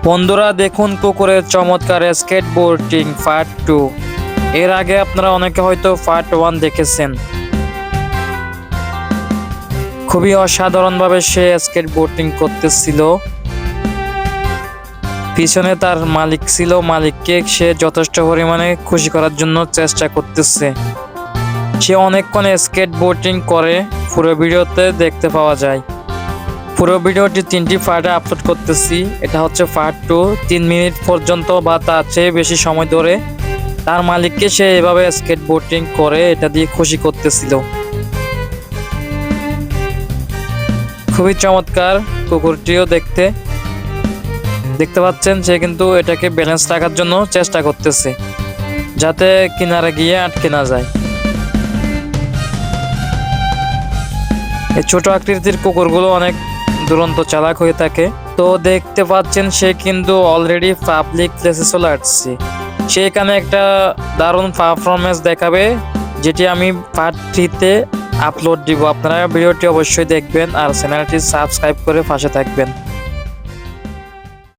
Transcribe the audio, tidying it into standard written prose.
বন্ধুরা দেখুন কুকুরের চমৎকার স্কেটবোর্ডিং পার্ট 2। এর আগে আপনারা অনেকে হয়তো পার্ট 1 দেখেছেন। খুবই অসাধারণভাবে সে স্কেটবোর্ডিং করতেছিল। পিছনে তার মালিক ছিল, মালিককে সে যথেষ্ট পরিমাণে খুশি করার জন্য চেষ্টা করতেছে। সে অনেকক্ষণ স্কেটবোর্ডিং করে, পুরো ভিডিওতে দেখতে পাওয়া যায়। পুরো ভিডিওটি 3টি পার্টে আপলোড করতেছি। এটা হচ্ছে পার্ট 2। 3 মিনিট পর্যন্ত বা তার চেয়ে বেশি সময় ধরে তার মালিককে সে এভাবে স্কেটবোর্ডিং করে এটা দিয়ে খুশি করতেছিল। খুবই চমৎকার কুকুরটিও দেখতে পাচ্ছেন। সে কিন্তু এটাকে ব্যালেন্স রাখার জন্য চেষ্টা করতেছে যাতে কিনারে গিয়ে আটকে না যায়। এই ছোট আকৃতির কুকুরগুলো অনেক দুরন্ত চালাক হয়ে থাকে। তো দেখতে পাচ্ছেন সে কিন্তু অলরেডি পাবলিক প্লেসে চলে আসছে। সে এখানে একটা দারুণ পারফরমেন্স দেখাবে, যেটি আমি পার্ট 3-তে আপলোড দিব। আপনারা ভিডিওটি অবশ্যই দেখবেন আর চ্যানেলটি সাবস্ক্রাইব করে পাশে থাকবেন।